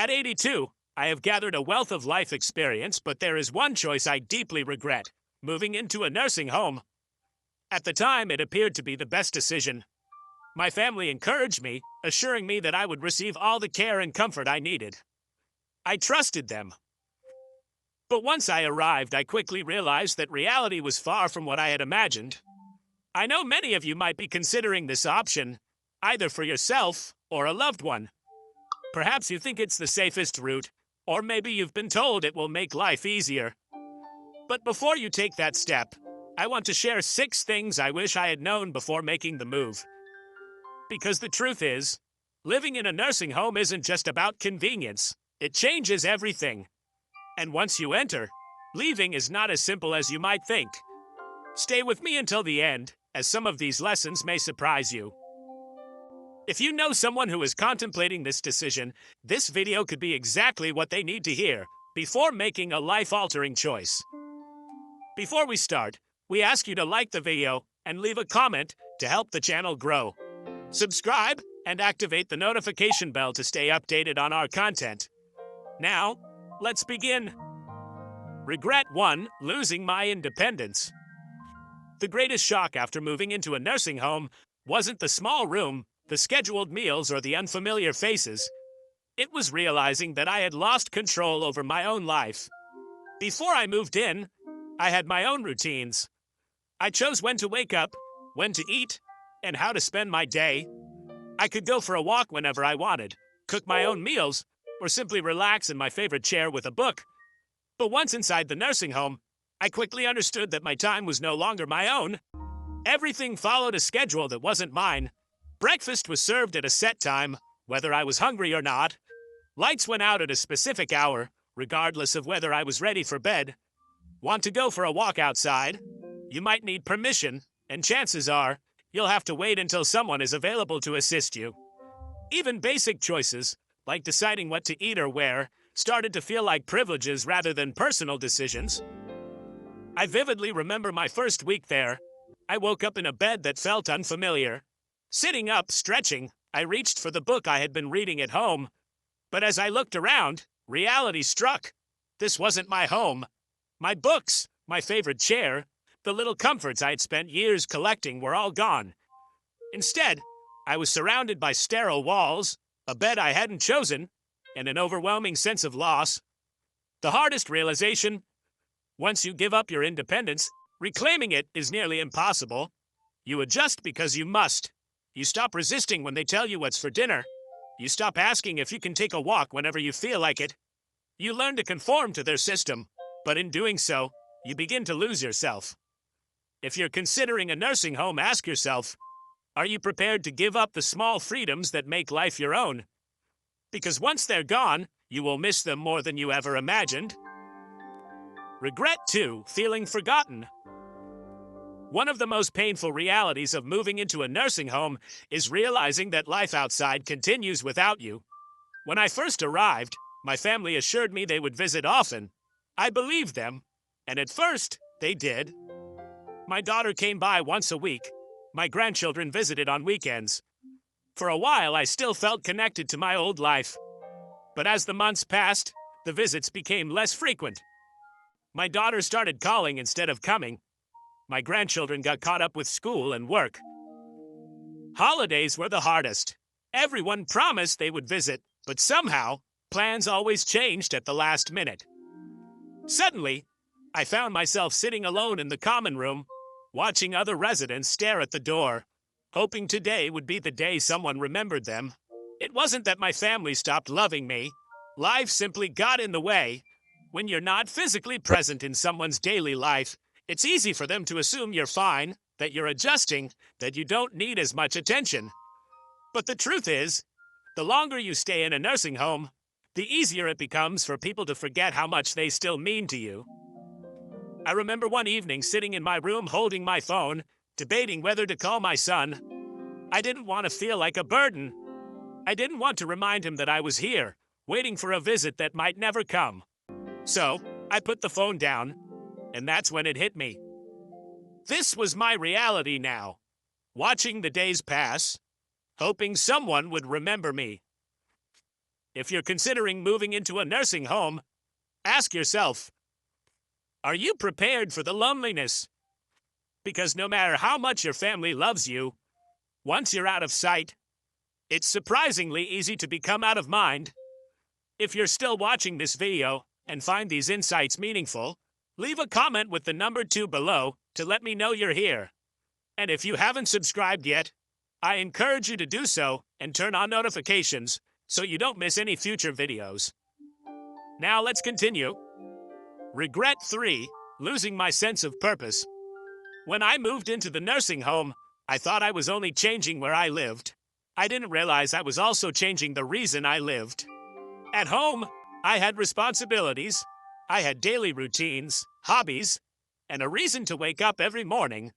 At 82, I have gathered a wealth of life experience, but there is one choice I deeply regret: moving into a nursing home. At the time, it appeared to be the best decision. My family encouraged me, assuring me that I would receive all the care and comfort I needed. I trusted them. But once I arrived, I quickly realized that reality was far from what I had imagined. I know many of you might be considering this option, either for yourself or a loved one. Perhaps you think it's the safest route, or maybe you've been told it will make life easier. But before you take that step, I want to share 6 things I wish I had known before making the move. Because the truth is, living in a nursing home isn't just about convenience. It changes everything. And once you enter, leaving is not as simple as you might think. Stay with me until the end, as some of these lessons may surprise you. If you know someone who is contemplating this decision, this video could be exactly what they need to hear before making a life-altering choice. Before we start, we ask you to like the video and leave a comment to help the channel grow. Subscribe and activate the notification bell to stay updated on our content. Now, let's begin. Regret 1: losing my independence. The greatest shock after moving into a nursing home wasn't the small room, the scheduled meals, or the unfamiliar faces. It was realizing that I had lost control over my own life. Before I moved in, I had my own routines. I chose when to wake up, when to eat, and how to spend my day. I could go for a walk whenever I wanted, cook my own meals, or simply relax in my favorite chair with a book. But once inside the nursing home, I quickly understood that my time was no longer my own. Everything followed a schedule that wasn't mine. Breakfast was served at a set time, whether I was hungry or not. Lights went out at a specific hour, regardless of whether I was ready for bed. Want to go for a walk outside? You might need permission, and chances are, you'll have to wait until someone is available to assist you. Even basic choices, like deciding what to eat or wear, started to feel like privileges rather than personal decisions. I vividly remember my first week there. I woke up in a bed that felt unfamiliar. Sitting up, stretching, I reached for the book I had been reading at home. But as I looked around, reality struck. This wasn't my home. My books, my favorite chair, the little comforts I had spent years collecting were all gone. Instead, I was surrounded by sterile walls, a bed I hadn't chosen, and an overwhelming sense of loss. The hardest realization: once you give up your independence, reclaiming it is nearly impossible. You adjust because you must. You stop resisting when they tell you what's for dinner. You stop asking if you can take a walk whenever you feel like it. You learn to conform to their system, but in doing so, you begin to lose yourself. If you're considering a nursing home, ask yourself, are you prepared to give up the small freedoms that make life your own? Because once they're gone, you will miss them more than you ever imagined. Regret 2: feeling forgotten. One of the most painful realities of moving into a nursing home is realizing that life outside continues without you. When I first arrived, my family assured me they would visit often. I believed them, and at first, they did. My daughter came by once a week. My grandchildren visited on weekends. For a while, I still felt connected to my old life. But as the months passed, the visits became less frequent. My daughter started calling instead of coming. My grandchildren got caught up with school and work. Holidays were the hardest. Everyone promised they would visit, but somehow, plans always changed at the last minute. Suddenly, I found myself sitting alone in the common room, watching other residents stare at the door, hoping today would be the day someone remembered them. It wasn't that my family stopped loving me. Life simply got in the way. When you're not physically present in someone's daily life, it's easy for them to assume you're fine, that you're adjusting, that you don't need as much attention. But the truth is, the longer you stay in a nursing home, the easier it becomes for people to forget how much they still mean to you. I remember one evening sitting in my room holding my phone, debating whether to call my son. I didn't want to feel like a burden. I didn't want to remind him that I was here, waiting for a visit that might never come. So, I put the phone down, and that's when it hit me. This was my reality now, watching the days pass, hoping someone would remember me. If you're considering moving into a nursing home, ask yourself, are you prepared for the loneliness? Because no matter how much your family loves you, once you're out of sight, it's surprisingly easy to become out of mind. If you're still watching this video and find these insights meaningful, leave a comment with the number 2 below to let me know you're here. And if you haven't subscribed yet, I encourage you to do so and turn on notifications so you don't miss any future videos. Now let's continue. Regret 3, losing my sense of purpose. When I moved into the nursing home, I thought I was only changing where I lived. I didn't realize I was also changing the reason I lived. At home, I had responsibilities. I had daily routines, hobbies, and a reason to wake up every morning.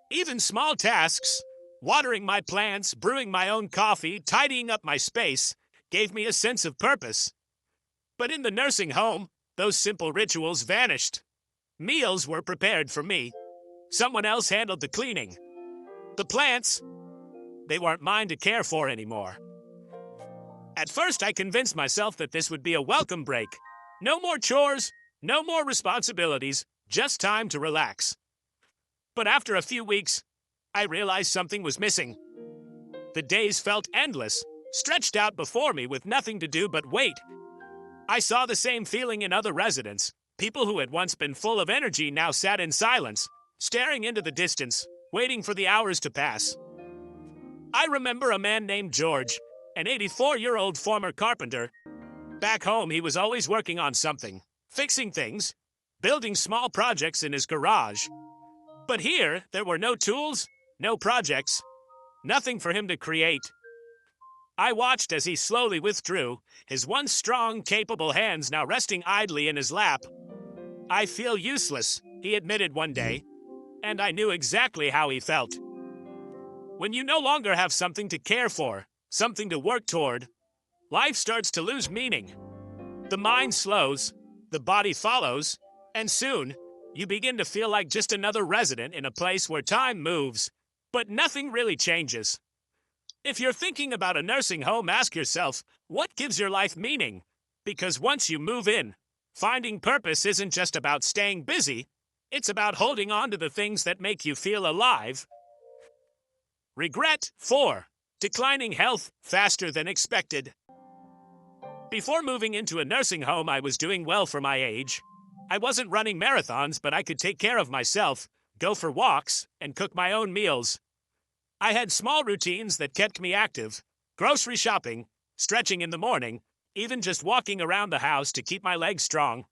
Even small tasks, watering my plants, brewing my own coffee, tidying up my space, gave me a sense of purpose. But in the nursing home, those simple rituals vanished. Meals were prepared for me. Someone else handled the cleaning. The plants, they weren't mine to care for anymore. At first, I convinced myself that this would be a welcome break. No more chores, no more responsibilities, just time to relax. But after a few weeks, I realized something was missing. The days felt endless, stretched out before me with nothing to do but wait. I saw the same feeling in other residents. People who had once been full of energy now sat in silence, staring into the distance, waiting for the hours to pass. I remember a man named George, an 84-year-old former carpenter. Back home, he was always working on something, fixing things, building small projects in his garage. But here, there were no tools, no projects, nothing for him to create. I watched as he slowly withdrew, his once strong, capable hands now resting idly in his lap. I feel useless, he admitted one day, and I knew exactly how he felt. When you no longer have something to care for, something to work toward, life starts to lose meaning. The mind slows, the body follows, and soon, you begin to feel like just another resident in a place where time moves, but nothing really changes. If you're thinking about a nursing home, ask yourself, what gives your life meaning? Because once you move in, finding purpose isn't just about staying busy, it's about holding on to the things that make you feel alive. Regret 4, declining health faster than expected. Before moving into a nursing home, I was doing well for my age. I wasn't running marathons, but I could take care of myself, go for walks, and cook my own meals. I had small routines that kept me active, grocery shopping, stretching in the morning, even just walking around the house to keep my legs strong.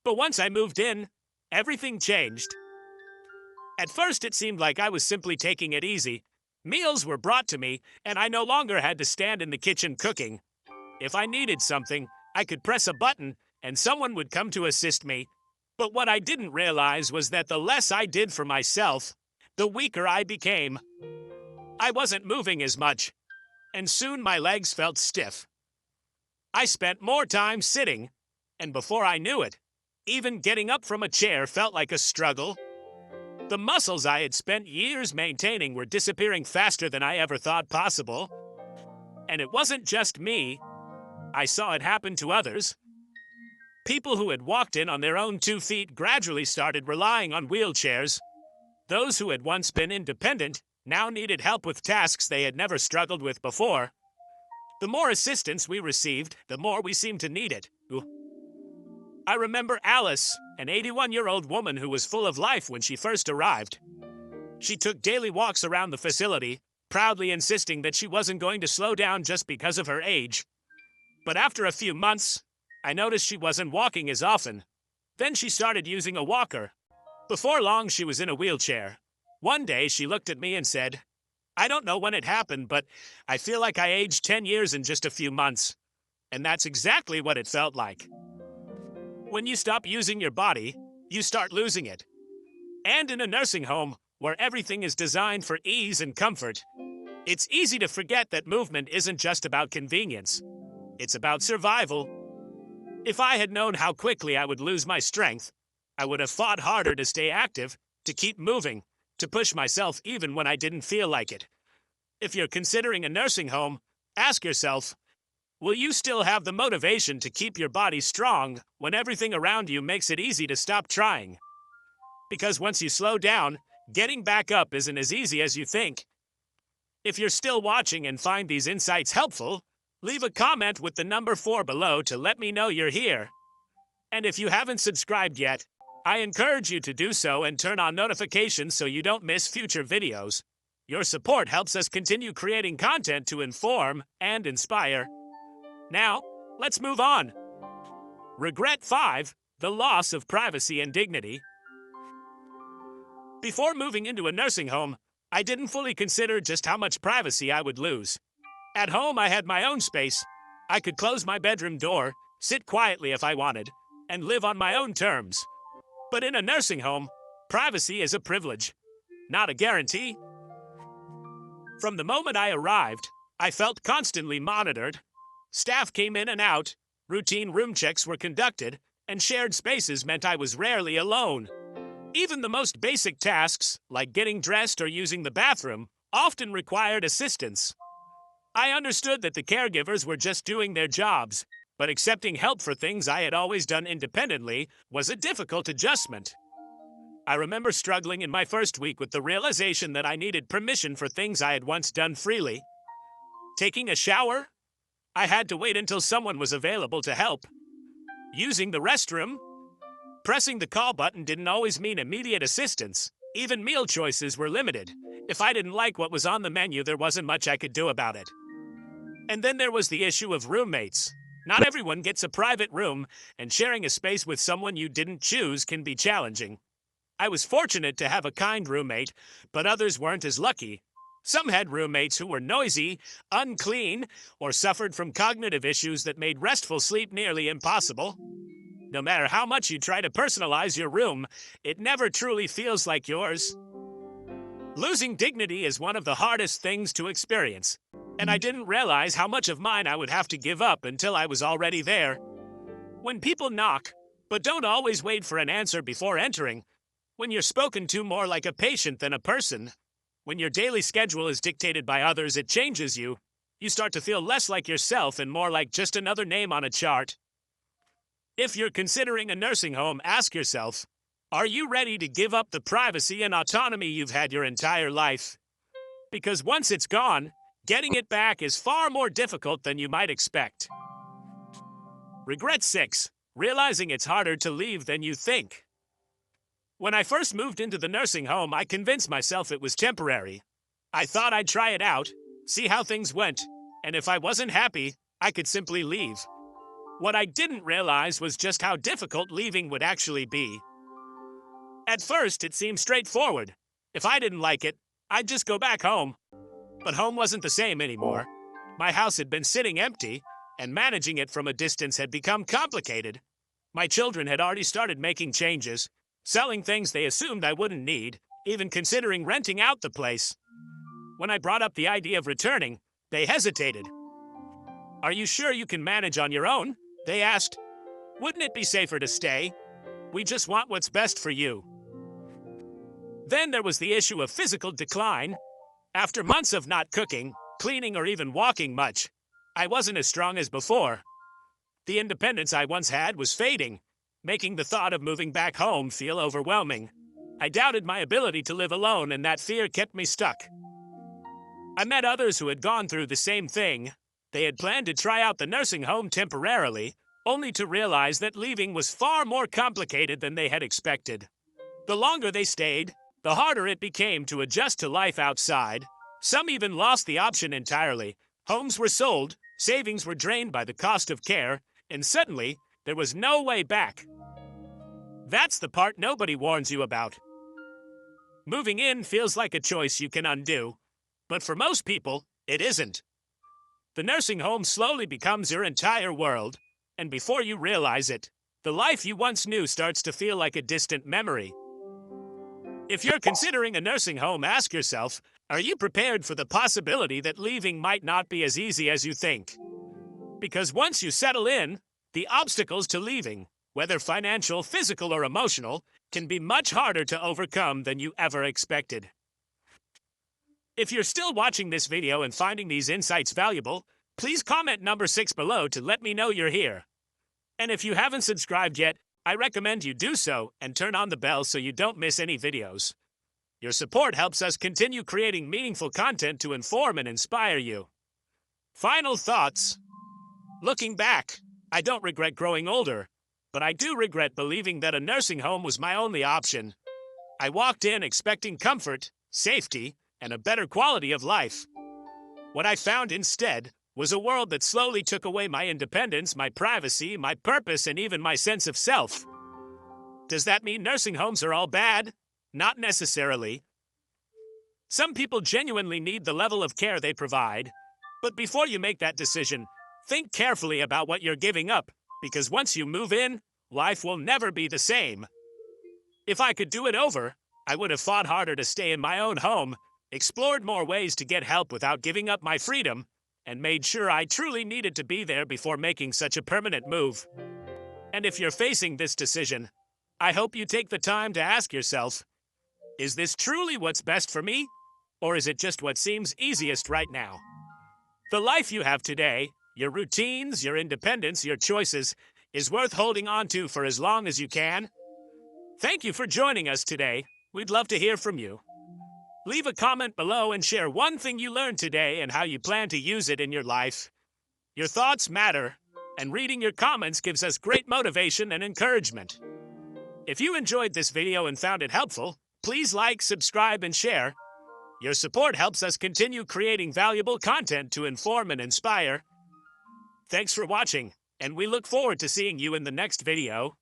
But once I moved in, everything changed. At first, it seemed like I was simply taking it easy. Meals were brought to me, and I no longer had to stand in the kitchen cooking. If I needed something, I could press a button, and someone would come to assist me. But what I didn't realize was that the less I did for myself, the weaker I became. I wasn't moving as much, and soon my legs felt stiff. I spent more time sitting, and before I knew it, even getting up from a chair felt like a struggle. The muscles I had spent years maintaining were disappearing faster than I ever thought possible. And it wasn't just me. I saw it happen to others. People who had walked in on their own 2 feet gradually started relying on wheelchairs. Those who had once been independent now needed help with tasks they had never struggled with before. The more assistance we received, the more we seemed to need it. I remember Alice, an 81-year-old woman who was full of life when she first arrived. She took daily walks around the facility, proudly insisting that she wasn't going to slow down just because of her age. But after a few months, I noticed she wasn't walking as often. Then she started using a walker. Before long, she was in a wheelchair. One day, she looked at me and said, "I don't know when it happened, but I feel like I aged 10 years in just a few months." And that's exactly what it felt like. When you stop using your body, you start losing it. And in a nursing home, where everything is designed for ease and comfort, it's easy to forget that movement isn't just about convenience. It's about survival. If I had known how quickly I would lose my strength, I would have fought harder to stay active, to keep moving, to push myself even when I didn't feel like it. If you're considering a nursing home, ask yourself, Will you still have the motivation to keep your body strong when everything around you makes it easy to stop trying? Because once you slow down, getting back up isn't as easy as you think. If you're still watching and find these insights helpful, leave a comment with the number 4 below to let me know you're here. And if you haven't subscribed yet, I encourage you to do so and turn on notifications so you don't miss future videos. Your support helps us continue creating content to inform and inspire. Now, let's move on. Regret 5, the loss of privacy and dignity. Before moving into a nursing home, I didn't fully consider just how much privacy I would lose. At home, I had my own space. I could close my bedroom door, sit quietly if I wanted, and live on my own terms. But in a nursing home, privacy is a privilege, not a guarantee. From the moment I arrived, I felt constantly monitored. Staff came in and out, routine room checks were conducted, and shared spaces meant I was rarely alone. Even the most basic tasks, like getting dressed or using the bathroom, often required assistance. I understood that the caregivers were just doing their jobs, but accepting help for things I had always done independently was a difficult adjustment. I remember struggling in my first week with the realization that I needed permission for things I had once done freely. Taking a shower? I had to wait until someone was available to help. Using the restroom? Pressing the call button didn't always mean immediate assistance. Even meal choices were limited. If I didn't like what was on the menu, there wasn't much I could do about it. And then there was the issue of roommates. Not everyone gets a private room, and sharing a space with someone you didn't choose can be challenging. I was fortunate to have a kind roommate, but others weren't as lucky. Some had roommates who were noisy, unclean, or suffered from cognitive issues that made restful sleep nearly impossible. No matter how much you try to personalize your room, it never truly feels like yours. Losing dignity is one of the hardest things to experience, and I didn't realize how much of mine I would have to give up until I was already there. When people knock, but don't always wait for an answer before entering, when you're spoken to more like a patient than a person, when your daily schedule is dictated by others, it changes you. You start to feel less like yourself and more like just another name on a chart. If you're considering a nursing home, ask yourself, are you ready to give up the privacy and autonomy you've had your entire life? Because once it's gone, getting it back is far more difficult than you might expect. Regret 6, realizing it's harder to leave than you think. When I first moved into the nursing home, I convinced myself it was temporary. I thought I'd try it out, see how things went, and if I wasn't happy, I could simply leave. What I didn't realize was just how difficult leaving would actually be. At first, it seemed straightforward. If I didn't like it, I'd just go back home. But home wasn't the same anymore. My house had been sitting empty, and managing it from a distance had become complicated. My children had already started making changes, selling things they assumed I wouldn't need, even considering renting out the place. When I brought up the idea of returning, they hesitated. "Are you sure you can manage on your own?" they asked. "Wouldn't it be safer to stay? We just want what's best for you." Then there was the issue of physical decline. After months of not cooking, cleaning, or even walking much, I wasn't as strong as before. The independence I once had was fading, making the thought of moving back home feel overwhelming. I doubted my ability to live alone, and that fear kept me stuck. I met others who had gone through the same thing. They had planned to try out the nursing home temporarily, only to realize that leaving was far more complicated than they had expected. The longer they stayed, the harder it became to adjust to life outside. Some even lost the option entirely. Homes were sold, savings were drained by the cost of care, and suddenly, there was no way back. That's the part nobody warns you about. Moving in feels like a choice you can undo, but for most people, it isn't. The nursing home slowly becomes your entire world, and before you realize it, the life you once knew starts to feel like a distant memory. If you're considering a nursing home, ask yourself, are you prepared for the possibility that leaving might not be as easy as you think? Because once you settle in, the obstacles to leaving, whether financial, physical, or emotional, can be much harder to overcome than you ever expected. If you're still watching this video and finding these insights valuable, Please comment number 6 below to let me know you're here. And if you haven't subscribed yet, I recommend you do so and turn on the bell so you don't miss any videos. Your support helps us continue creating meaningful content to inform and inspire you. Final thoughts. Looking back, I don't regret growing older, but I do regret believing that a nursing home was my only option. I walked in expecting comfort, safety, and a better quality of life. What I found instead was a world that slowly took away my independence, my privacy, my purpose, and even my sense of self. Does that mean nursing homes are all bad? Not necessarily. Some people genuinely need the level of care they provide, but before you make that decision, think carefully about what you're giving up, because once you move in, life will never be the same. If I could do it over, I would have fought harder to stay in my own home, explored more ways to get help without giving up my freedom, and made sure I truly needed to be there before making such a permanent move. And if you're facing this decision, I hope you take the time to ask yourself, is this truly what's best for me? Or is it just what seems easiest right now? The life you have today, your routines, your independence, your choices, is worth holding on to for as long as you can. Thank you for joining us today. We'd love to hear from you. Leave a comment below and share one thing you learned today and how you plan to use it in your life. Your thoughts matter, and reading your comments gives us great motivation and encouragement. If you enjoyed this video and found it helpful, please like, subscribe, and share. Your support helps us continue creating valuable content to inform and inspire. Thanks for watching, and we look forward to seeing you in the next video.